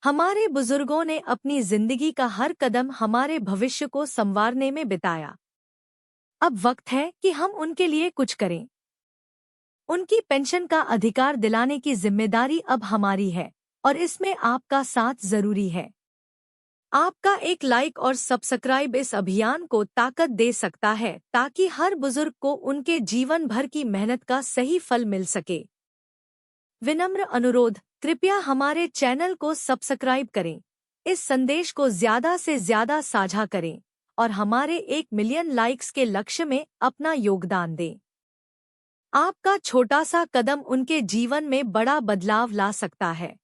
हमारे बुजुर्गों ने अपनी जिंदगी का हर कदम हमारे भविष्य को संवारने में बिताया। अब वक्त है कि हम उनके लिए कुछ करें। उनकी पेंशन का अधिकार दिलाने की जिम्मेदारी अब हमारी है और इसमें आपका साथ जरूरी है। आपका एक लाइक और सब्सक्राइब इस अभियान को ताकत दे सकता है ताकि हर बुजुर्ग को उनके जीवन भर की मेहनत का सही फल मिल सके। विनम्र अनुरोध, कृपया हमारे चैनल को सब्सक्राइब करें, इस संदेश को ज्यादा से ज्यादा साझा करें और हमारे 1 मिलियन लाइक्स के लक्ष्य में अपना योगदान दें। आपका छोटा सा कदम उनके जीवन में बड़ा बदलाव ला सकता है।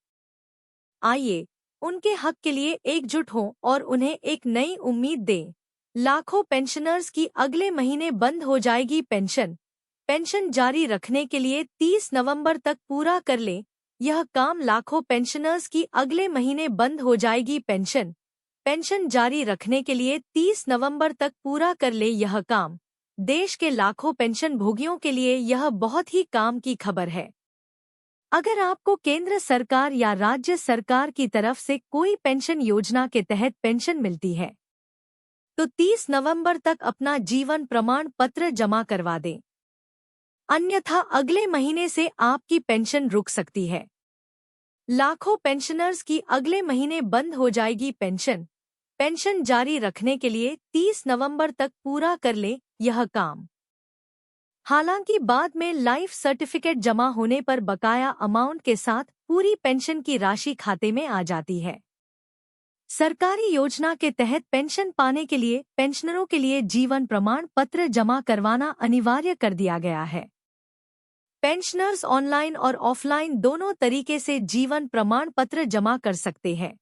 आइए, उनके हक के लिए एकजुट हों और उन्हें एक नई उम्मीद दें। लाखों पेंशनर्स की अगले महीने बंद हो जाएगी पेंशन। पेंशन जारी रखने के लिए 30 नवंबर तक पूरा कर लें यह काम। लाखों पेंशनर्स की अगले महीने बंद हो जाएगी पेंशन। पेंशन जारी रखने के लिए 30 नवंबर तक पूरा कर ले यह काम। देश के लाखों पेंशन भोगियों के लिए यह बहुत ही काम की खबर है। अगर आपको केंद्र सरकार या राज्य सरकार की तरफ से कोई पेंशन योजना के तहत पेंशन मिलती है तो 30 नवंबर तक अपना जीवन प्रमाण पत्र जमा करवा दें, अन्यथा अगले महीने से आपकी पेंशन रुक सकती है। लाखों पेंशनर्स की अगले महीने बंद हो जाएगी पेंशन। पेंशन जारी रखने के लिए 30 नवंबर तक पूरा कर ले यह काम। हालांकि बाद में लाइफ सर्टिफिकेट जमा होने पर बकाया अमाउंट के साथ पूरी पेंशन की राशि खाते में आ जाती है। सरकारी योजना के तहत पेंशन पाने के लिए पेंशनरों के लिए जीवन प्रमाण पत्र जमा करवाना अनिवार्य कर दिया गया है। पेंशनर्स ऑनलाइन और ऑफलाइन दोनों तरीके से जीवन प्रमाण पत्र जमा कर सकते हैं।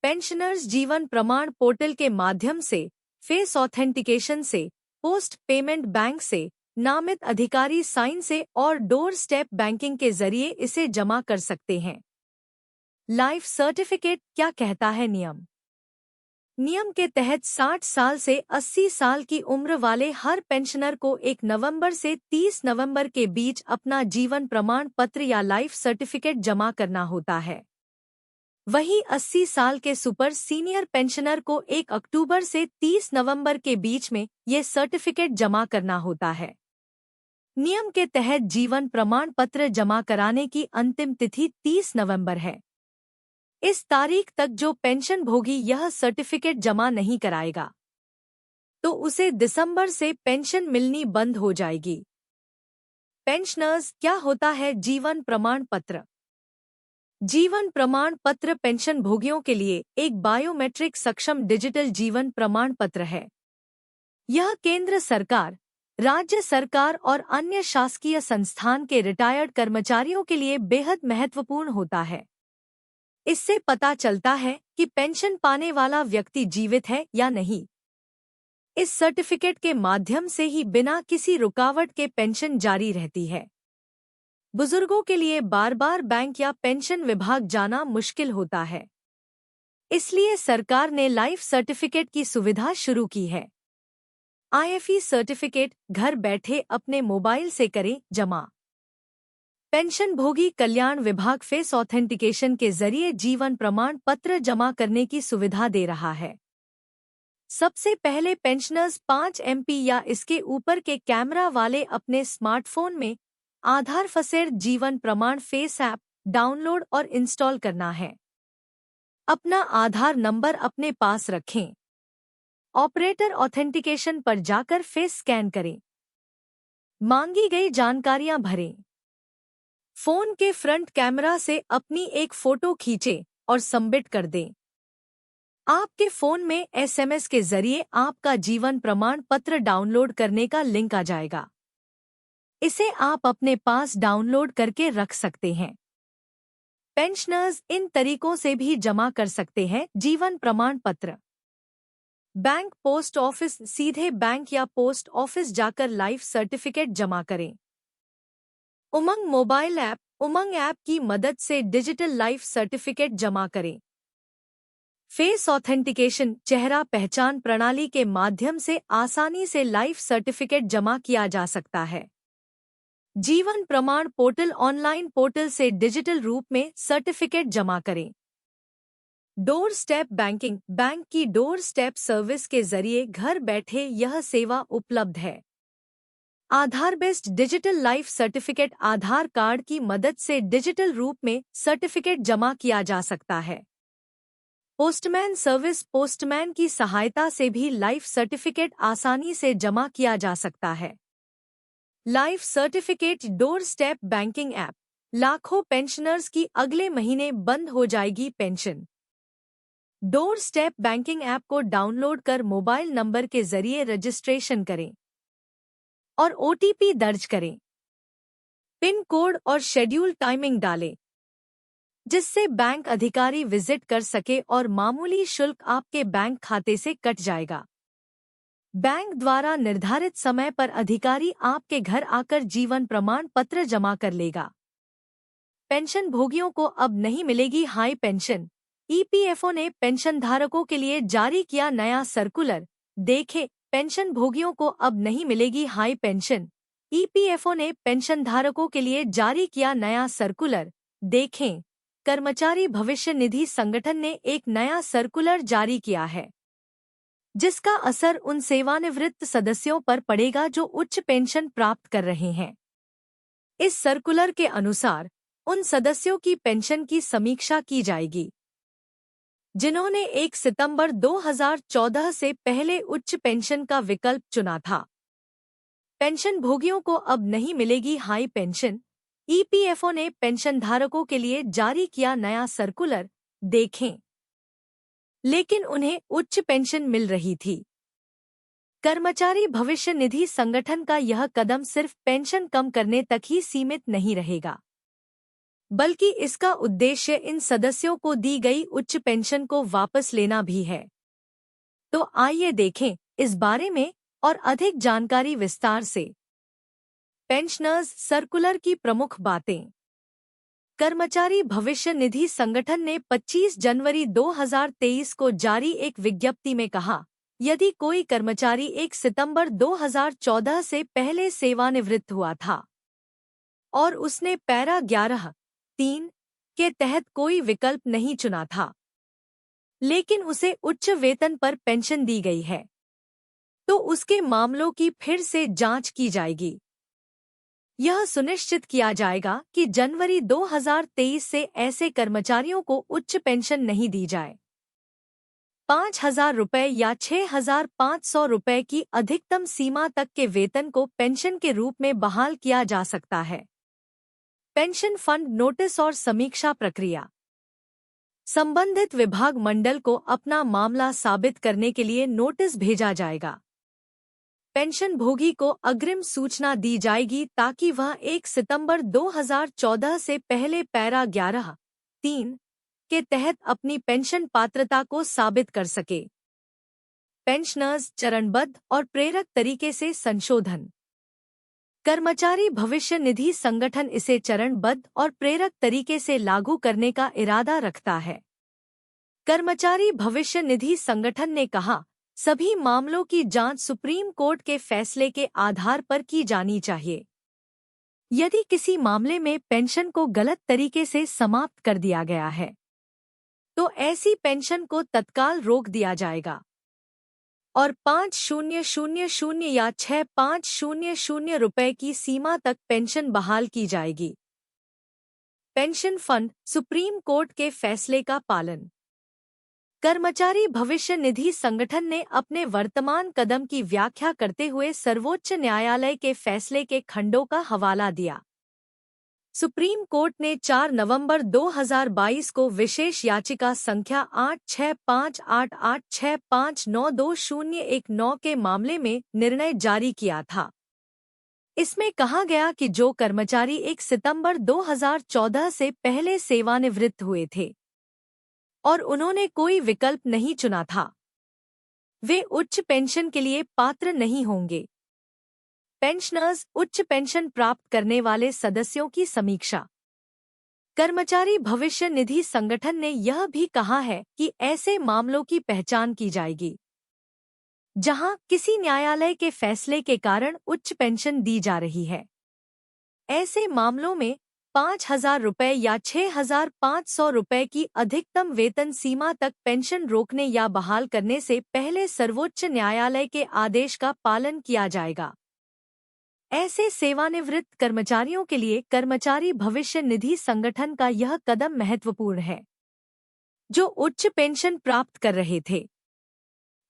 पेंशनर्स जीवन प्रमाण पोर्टल के माध्यम से, फेस ऑथेंटिकेशन से, पोस्ट पेमेंट बैंक से, नामित अधिकारी साइन से और डोर स्टेप बैंकिंग के जरिए इसे जमा कर सकते हैं। लाइफ सर्टिफिकेट क्या कहता है? नियम के तहत 60 साल से 80 साल की उम्र वाले हर पेंशनर को 1 नवंबर से 30 नवंबर के बीच अपना जीवन प्रमाण पत्र या लाइफ सर्टिफिकेट जमा करना होता है। वहीं 80 साल के सुपर सीनियर पेंशनर को 1 अक्टूबर से 30 नवंबर के बीच में ये सर्टिफिकेट जमा करना होता है। नियम के तहत जीवन प्रमाण पत्र जमा कराने की अंतिम तिथि 30 नवंबर है। इस तारीख तक जो पेंशन भोगी यह सर्टिफिकेट जमा नहीं कराएगा तो उसे दिसंबर से पेंशन मिलनी बंद हो जाएगी। पेंशनर्स, क्या होता है जीवन प्रमाण पत्र? जीवन प्रमाण पत्र पेंशन भोगियों के लिए एक बायोमेट्रिक सक्षम डिजिटल जीवन प्रमाण पत्र है। यह केंद्र सरकार, राज्य सरकार और अन्य शासकीय संस्थान के रिटायर्ड कर्मचारियों के लिए बेहद महत्वपूर्ण होता है। इससे पता चलता है कि पेंशन पाने वाला व्यक्ति जीवित है या नहीं। इस सर्टिफिकेट के माध्यम से ही बिना किसी रुकावट के पेंशन जारी रहती है। बुजुर्गों के लिए बार बार बैंक या पेंशन विभाग जाना मुश्किल होता है, इसलिए सरकार ने लाइफ सर्टिफिकेट की सुविधा शुरू की है। आईएफई सर्टिफिकेट घर बैठे अपने मोबाइल से करें जमा। पेंशन भोगी कल्याण विभाग फेस ऑथेंटिकेशन के जरिए जीवन प्रमाण पत्र जमा करने की सुविधा दे रहा है। सबसे पहले पेंशनर्स 5 MP या इसके ऊपर के कैमरा वाले अपने स्मार्टफोन में आधार फसेर जीवन प्रमाण फेस ऐप डाउनलोड और इंस्टॉल करना है। अपना आधार नंबर अपने पास रखें। ऑपरेटर ऑथेंटिकेशन पर जाकर फेस स्कैन करें। मांगी गई जानकारियां भरें। फोन के फ्रंट कैमरा से अपनी एक फोटो खींचें और सबमिट कर दें। आपके फोन में SMS के जरिए आपका जीवन प्रमाण पत्र डाउनलोड करने का लिंक आ जाएगा। इसे आप अपने पास डाउनलोड करके रख सकते हैं। पेंशनर्स इन तरीकों से भी जमा कर सकते हैं जीवन प्रमाण पत्र। बैंक, पोस्ट ऑफिस, सीधे बैंक या पोस्ट ऑफिस जाकर लाइफ सर्टिफिकेट जमा करें। उमंग मोबाइल ऐप, उमंग ऐप की मदद से डिजिटल लाइफ सर्टिफिकेट जमा करें। फेस ऑथेंटिकेशन, चेहरा पहचान प्रणाली के माध्यम से आसानी से लाइफ सर्टिफिकेट जमा किया जा सकता है। जीवन प्रमाण पोर्टल, ऑनलाइन पोर्टल से डिजिटल रूप में सर्टिफिकेट जमा करें। डोर स्टेप बैंकिंग, बैंक की डोर स्टेप सर्विस के जरिए घर बैठे यह सेवा उपलब्ध है। आधार बेस्ड डिजिटल लाइफ सर्टिफिकेट, आधार कार्ड की मदद से डिजिटल रूप में सर्टिफिकेट जमा किया जा सकता है। पोस्टमैन सर्विस, पोस्टमैन की सहायता से भी लाइफ सर्टिफिकेट आसानी से जमा किया जा सकता है। Life certificate door step banking app, लाखों पेंशनर्स की अगले महीने बंद हो जाएगी pension. Door step banking app को डाउनलोड कर मोबाइल नंबर के जरिए रजिस्ट्रेशन करें और ओटीपी दर्ज करें। पिन कोड और शेड्यूल टाइमिंग डालें, जिससे बैंक अधिकारी विजिट कर सके और मामूली शुल्क आपके बैंक खाते से कट जाएगा। बैंक द्वारा निर्धारित समय पर अधिकारी आपके घर आकर जीवन प्रमाण पत्र जमा कर लेगा। पेंशन भोगियों को अब नहीं मिलेगी हाई पेंशन। ईपीएफओ ने पेंशनधारकों के लिए जारी किया नया सर्कुलर। देखें, पेंशन भोगियों को अब नहीं मिलेगी हाई पेंशन। ईपीएफओ ने पेंशनधारकों के लिए जारी किया नया सर्कुलर। देखें, कर्मचारी भविष्य निधि संगठन ने एक नया सर्कुलर जारी किया है, जिसका असर उन सेवानिवृत्त सदस्यों पर पड़ेगा जो उच्च पेंशन प्राप्त कर रहे हैं। इस सर्कुलर के अनुसार उन सदस्यों की पेंशन की समीक्षा की जाएगी जिन्होंने 1 सितंबर 2014 से पहले उच्च पेंशन का विकल्प चुना था। पेंशन भोगियों को अब नहीं मिलेगी हाई पेंशन। ईपीएफओ ने पेंशनधारकों के लिए जारी किया नया सर्कुलर। देखें, लेकिन उन्हें उच्च पेंशन मिल रही थी। कर्मचारी भविष्य निधि संगठन का यह कदम सिर्फ पेंशन कम करने तक ही सीमित नहीं रहेगा, बल्कि इसका उद्देश्य इन सदस्यों को दी गई उच्च पेंशन को वापस लेना भी है। तो आइए देखें इस बारे में और अधिक जानकारी विस्तार से। पेंशनर्स सर्कुलर की प्रमुख बातें। कर्मचारी भविष्य निधि संगठन ने 25 जनवरी 2023 को जारी एक विज्ञप्ति में कहा, यदि कोई कर्मचारी 1 सितंबर 2014 से पहले सेवानिवृत्त हुआ था और उसने पैरा 11(3) के तहत कोई विकल्प नहीं चुना था, लेकिन उसे उच्च वेतन पर पेंशन दी गई है, तो उसके मामलों की फिर से जांच की जाएगी। यह सुनिश्चित किया जाएगा कि जनवरी 2023 से ऐसे कर्मचारियों को उच्च पेंशन नहीं दी जाए। 5,000 रुपये या 6,500 रुपये की अधिकतम सीमा तक के वेतन को पेंशन के रूप में बहाल किया जा सकता है। पेंशन फंड नोटिस और समीक्षा प्रक्रिया। संबंधित विभाग मंडल को अपना मामला साबित करने के लिए नोटिस भेजा जाएगा। पेंशन भोगी को अग्रिम सूचना दी जाएगी ताकि वह 1 सितंबर 2014 से पहले पैरा 11(3) के तहत अपनी पेंशन पात्रता को साबित कर सके। पेंशनर्स चरणबद्ध और प्रेरक तरीके से संशोधन। कर्मचारी भविष्य निधि संगठन इसे चरणबद्ध और प्रेरक तरीके से लागू करने का इरादा रखता है। कर्मचारी भविष्य निधि संगठन ने कहा, सभी मामलों की जांच सुप्रीम कोर्ट के फैसले के आधार पर की जानी चाहिए। यदि किसी मामले में पेंशन को गलत तरीके से समाप्त कर दिया गया है, तो ऐसी पेंशन को तत्काल रोक दिया जाएगा और 5,000 या 6,500 रुपये की सीमा तक पेंशन बहाल की जाएगी। पेंशन फंड सुप्रीम कोर्ट के फैसले का पालन। कर्मचारी भविष्य निधि संगठन ने अपने वर्तमान कदम की व्याख्या करते हुए सर्वोच्च न्यायालय के फैसले के खंडों का हवाला दिया। सुप्रीम कोर्ट ने 4 नवंबर 2022 को विशेष याचिका संख्या 865886592019 के मामले में निर्णय जारी किया था। इसमें कहा गया कि जो कर्मचारी 1 सितंबर 2014 से पहले सेवानिवृत्त हुए थे और उन्होंने कोई विकल्प नहीं चुना था, वे उच्च पेंशन के लिए पात्र नहीं होंगे। पेंशनर्स उच्च पेंशन प्राप्त करने वाले सदस्यों की समीक्षा। कर्मचारी भविष्य निधि संगठन ने यह भी कहा है कि ऐसे मामलों की पहचान की जाएगी जहां किसी न्यायालय के फैसले के कारण उच्च पेंशन दी जा रही है। ऐसे मामलों में 5,000 रुपये या 6,500 रुपये की अधिकतम वेतन सीमा तक पेंशन रोकने या बहाल करने से पहले सर्वोच्च न्यायालय के आदेश का पालन किया जाएगा। ऐसे सेवानिवृत्त कर्मचारियों के लिए कर्मचारी भविष्य निधि संगठन का यह कदम महत्वपूर्ण है, जो उच्च पेंशन प्राप्त कर रहे थे।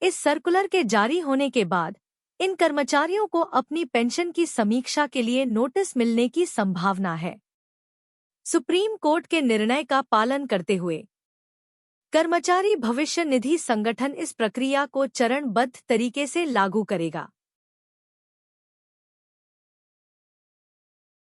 इस सर्कुलर के जारी होने के बाद इन कर्मचारियों को अपनी पेंशन की समीक्षा के लिए नोटिस मिलने की संभावना है। सुप्रीम कोर्ट के निर्णय का पालन करते हुए कर्मचारी भविष्य निधि संगठन इस प्रक्रिया को चरणबद्ध तरीके से लागू करेगा।